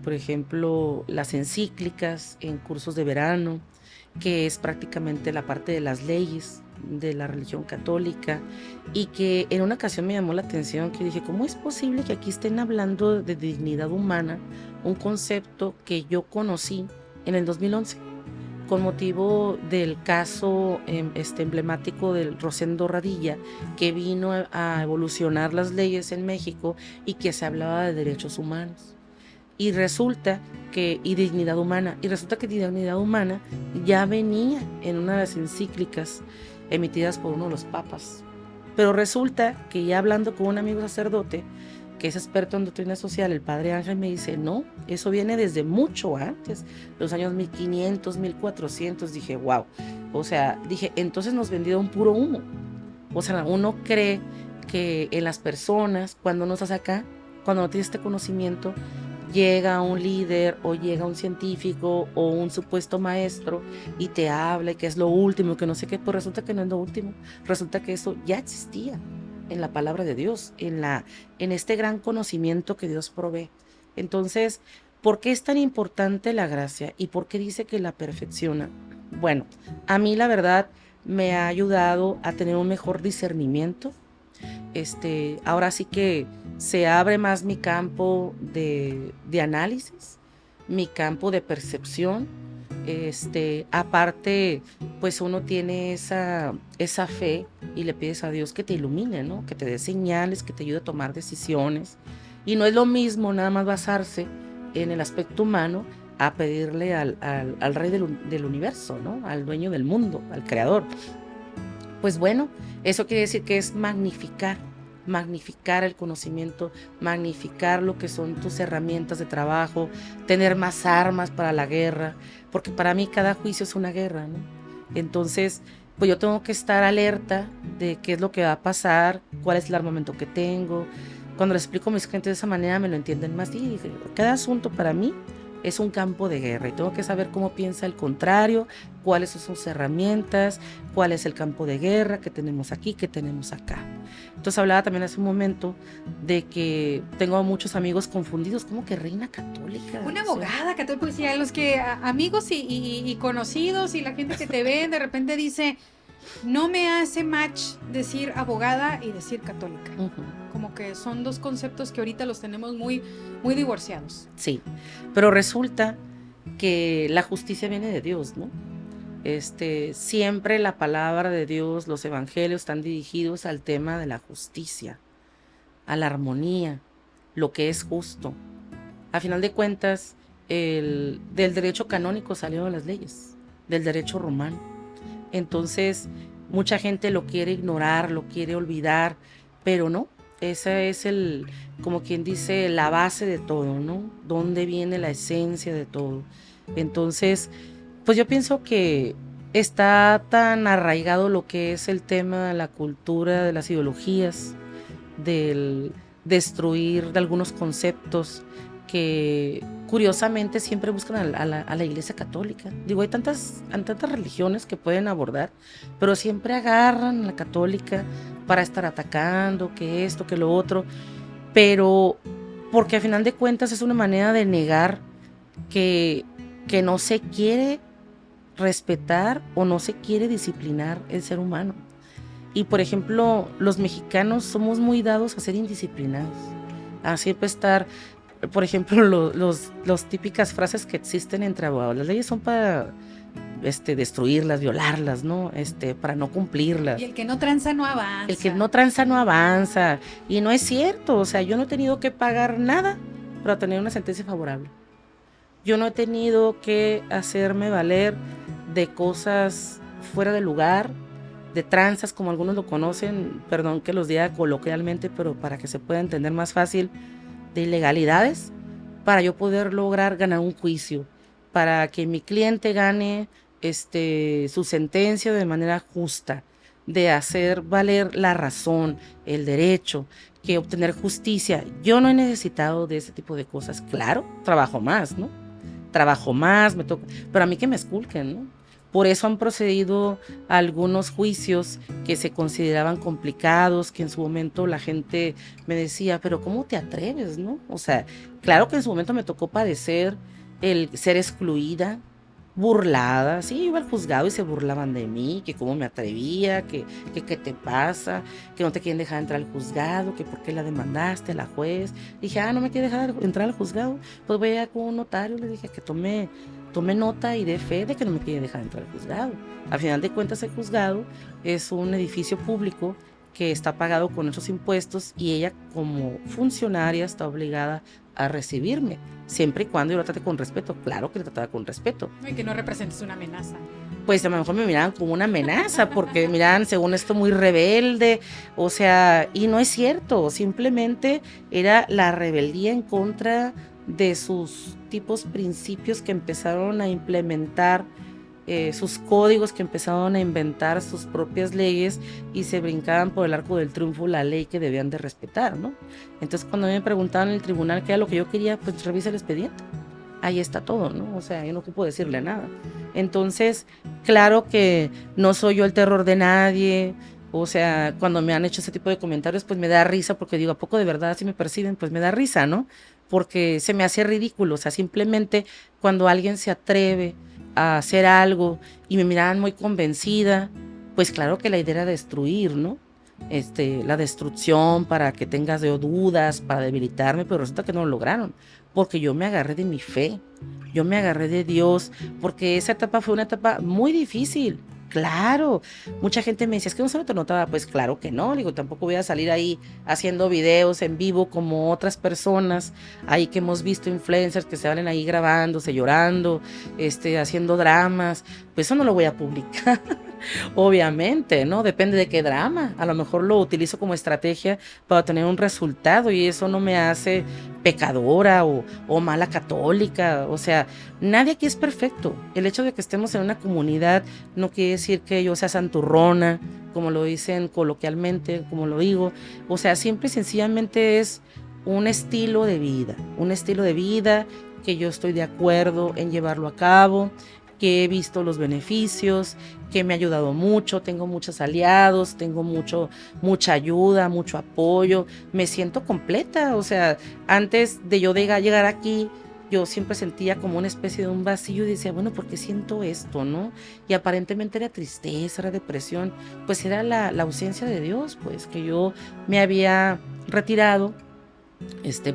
[SPEAKER 2] por ejemplo, las encíclicas en cursos de verano, que es prácticamente la parte de las leyes de la religión católica, y que en una ocasión me llamó la atención, que dije, ¿cómo es posible que aquí estén hablando de dignidad humana, un concepto que yo conocí en el 2011, con motivo del caso emblemático del Rosendo Radilla, que vino a evolucionar las leyes en México y que se hablaba de derechos humanos? Y resulta y dignidad humana, ya venía en una de las encíclicas emitidas por uno de los papas. Pero resulta que ya hablando con un amigo sacerdote, que es experto en doctrina social, el padre Ángel, me dice, no, eso viene desde mucho antes, los años 1500, 1400, dije, wow, dije, entonces nos vendieron puro humo. O sea, uno cree que en las personas, cuando no estás acá, cuando no tienes este conocimiento, llega un líder o llega un científico o un supuesto maestro y te habla y que es lo último, que no sé qué, pues resulta que no es lo último, resulta que eso ya existía en la palabra de Dios, en este gran conocimiento que Dios provee. Entonces, ¿por qué es tan importante la gracia y por qué dice que la perfecciona? Bueno, a mí la verdad me ha ayudado a tener un mejor discernimiento. Ahora sí que se abre más mi campo de análisis, mi campo de percepción. Aparte, pues uno tiene esa fe y le pides a Dios que te ilumine, ¿no? Que te dé señales, que te ayude a tomar decisiones. Y no es lo mismo nada más basarse en el aspecto humano a pedirle al rey del universo, ¿no? Al dueño del mundo, al creador. Pues bueno, eso quiere decir que es magnificar el conocimiento, magnificar lo que son tus herramientas de trabajo, tener más armas para la guerra, porque para mí cada juicio es una guerra, ¿no? Entonces, pues yo tengo que estar alerta de qué es lo que va a pasar, cuál es el armamento que tengo. Cuando les explico a mis clientes de esa manera, me lo entienden más. Y cada asunto para mí es un campo de guerra y tengo que saber cómo piensa el contrario, cuáles son sus herramientas, cuál es el campo de guerra que tenemos aquí, que tenemos acá. Entonces hablaba también hace un momento de que tengo muchos amigos confundidos, como que reina católica.
[SPEAKER 1] Una abogada católica, pues sí, a los que amigos y conocidos y la gente que te ve de repente dice, no me hace match decir abogada y decir católica. Como que son dos conceptos que ahorita los tenemos muy, muy divorciados.
[SPEAKER 2] Sí, pero resulta que la justicia viene de Dios, ¿no? Siempre la palabra de Dios, los evangelios están dirigidos al tema de la justicia, a la armonía, lo que es justo. A final de cuentas, del derecho canónico salieron las leyes, del derecho romano. Entonces, mucha gente lo quiere ignorar, lo quiere olvidar, pero no. Esa es como quien dice, la base de todo, ¿no? ¿Dónde viene la esencia de todo? Entonces, pues yo pienso que está tan arraigado lo que es el tema de la cultura, de las ideologías, del destruir de algunos conceptos que curiosamente siempre buscan a la Iglesia Católica. Digo, hay tantas religiones que pueden abordar, pero siempre agarran a la católica para estar atacando, que esto, que lo otro, pero porque a final de cuentas es una manera de negar que no se quiere respetar o no se quiere disciplinar el ser humano. Y por ejemplo, los mexicanos somos muy dados a ser indisciplinados, a siempre estar, por ejemplo, los típicas frases que existen entre abogados. Las leyes son para destruirlas, violarlas, ¿no? Para no cumplirlas.
[SPEAKER 1] Y el que no tranza no avanza.
[SPEAKER 2] El que no tranza no avanza. Y no es cierto, o sea, yo no he tenido que pagar nada para tener una sentencia favorable. Yo no he tenido que hacerme valer de cosas fuera de lugar, de tranzas, como algunos lo conocen, perdón que los diga coloquialmente, pero para que se pueda entender más fácil, de ilegalidades, para yo poder lograr ganar un juicio, para que mi cliente gane su sentencia de manera justa, de hacer valer la razón, el derecho, que obtener justicia. Yo no he necesitado de ese tipo de cosas. Claro, trabajo más, ¿no? Trabajo más, me toca, pero a mí que me esculquen, ¿no? Por eso han procedido algunos juicios que se consideraban complicados, que en su momento la gente me decía, pero ¿cómo te atreves, no? O sea, claro que en su momento me tocó padecer el ser excluida, burlada, sí, iba al juzgado y se burlaban de mí, que cómo me atrevía, que qué te pasa, que no te quieren dejar entrar al juzgado, que por qué la demandaste a la juez. Dije, no me quiere dejar entrar al juzgado, pues voy a ir con un notario, le dije que tome nota y dé fe de que no me quiere dejar entrar al juzgado. Al final de cuentas, el juzgado es un edificio público que está pagado con esos impuestos y ella como funcionaria está obligada a recibirme, siempre y cuando yo la trate con respeto. Claro que la trataba con respeto.
[SPEAKER 1] Y que no representes una amenaza.
[SPEAKER 2] Pues a lo mejor me miraban como una amenaza, porque miraban según esto muy rebelde, o sea, y no es cierto, simplemente era la rebeldía en contra de sus tipos principios que empezaron a implementar, sus códigos, que empezaron a inventar sus propias leyes y se brincaban por el arco del triunfo la ley que debían de respetar, ¿no? Entonces cuando me preguntaban en el tribunal qué era lo que yo quería, pues revisa el expediente, ahí está todo, ¿no? O sea, yo no ocupo decirle nada. Entonces, claro que no soy yo el terror de nadie. O sea, cuando me han hecho ese tipo de comentarios, pues me da risa, porque digo, ¿a poco de verdad si me perciben? Pues me da risa, ¿no? Porque se me hace ridículo. O sea, simplemente cuando alguien se atreve a hacer algo y me miraban muy convencida, pues claro que la idea era destruir, ¿no? La destrucción para que tengas dudas, para debilitarme, pero resulta que no lo lograron, porque yo me agarré de mi fe, yo me agarré de Dios, porque esa etapa fue una etapa muy difícil. Claro, mucha gente me decía, es que no se te notaba. Pues claro que no, digo, tampoco voy a salir ahí haciendo videos en vivo como otras personas ahí que hemos visto, influencers que se salen ahí grabándose, llorando, haciendo dramas. Pues eso no lo voy a publicar. Obviamente, ¿no? Depende de qué drama. A lo mejor lo utilizo como estrategia para tener un resultado y eso no me hace pecadora o mala católica. O sea, nadie aquí es perfecto. El hecho de que estemos en una comunidad no quiere decir que yo sea santurrona, como lo dicen coloquialmente, como lo digo. O sea, simple y sencillamente es un estilo de vida que yo estoy de acuerdo en llevarlo a cabo, que he visto los beneficios, que me ha ayudado mucho, tengo muchos aliados, tengo mucha ayuda, mucho apoyo, me siento completa. O sea, antes de yo llegar aquí, yo siempre sentía como una especie de un vacío y decía, bueno, ¿por qué siento esto, no? Y aparentemente era tristeza, era depresión, pues era la ausencia de Dios, pues que yo me había retirado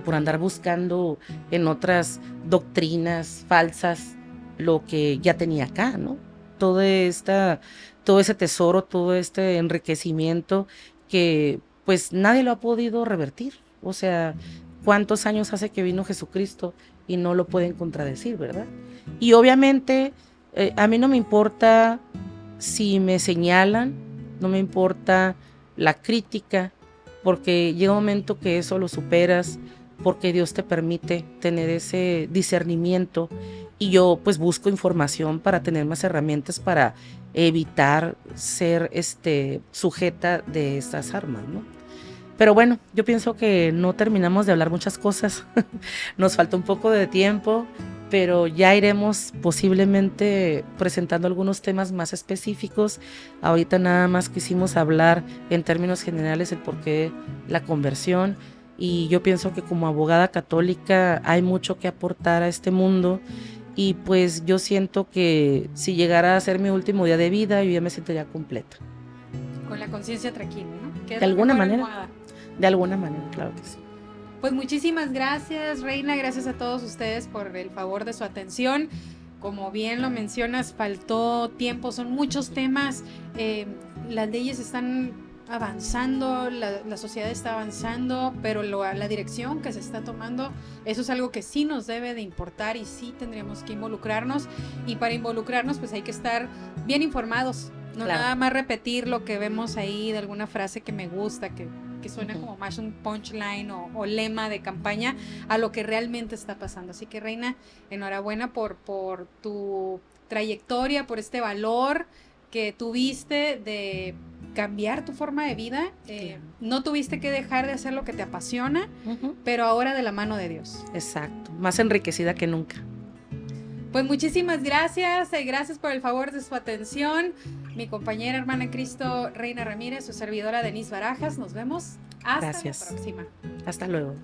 [SPEAKER 2] por andar buscando en otras doctrinas falsas lo que ya tenía acá, ¿no? Todo ese tesoro, todo este enriquecimiento que pues nadie lo ha podido revertir. O sea, ¿cuántos años hace que vino Jesucristo y no lo pueden contradecir, verdad? Y obviamente a mí no me importa si me señalan, no me importa la crítica, porque llega un momento que eso lo superas, porque Dios te permite tener ese discernimiento y yo pues busco información para tener más herramientas para evitar ser sujeta de estas armas, ¿no? Pero bueno, yo pienso que no terminamos de hablar muchas cosas, nos falta un poco de tiempo, pero ya iremos posiblemente presentando algunos temas más específicos. Ahorita nada más quisimos hablar en términos generales el porqué la conversión, y yo pienso que como abogada católica hay mucho que aportar a este mundo. Y pues yo siento que si llegara a ser mi último día de vida, yo ya me sentiría completa.
[SPEAKER 1] Con la conciencia tranquila, ¿no? Que es
[SPEAKER 2] De
[SPEAKER 1] la
[SPEAKER 2] alguna
[SPEAKER 1] mejor
[SPEAKER 2] manera.
[SPEAKER 1] almohada.
[SPEAKER 2] De alguna manera, claro que sí.
[SPEAKER 1] Pues muchísimas gracias, Reina, gracias a todos ustedes por el favor de su atención. Como bien lo mencionas, faltó tiempo, son muchos temas, las leyes están avanzando, la sociedad está avanzando, pero la dirección que se está tomando, eso es algo que sí nos debe de importar y sí tendríamos que involucrarnos, y para involucrarnos pues hay que estar bien informados, no
[SPEAKER 2] Claro.
[SPEAKER 1] nada más repetir lo que vemos ahí de alguna frase que me gusta, que suena como más un punchline o lema de campaña a lo que realmente está pasando. Así que, Reina, enhorabuena por tu trayectoria, por este valor que tuviste de cambiar tu forma de vida. No tuviste que dejar de hacer lo que te apasiona, pero ahora de la mano de Dios.
[SPEAKER 2] Exacto, más enriquecida que nunca.
[SPEAKER 1] Pues muchísimas gracias, gracias por el favor de su atención. Mi compañera hermana en Cristo, Reina Ramírez, su servidora Denise Barajas. Nos vemos hasta la próxima.
[SPEAKER 2] Hasta luego.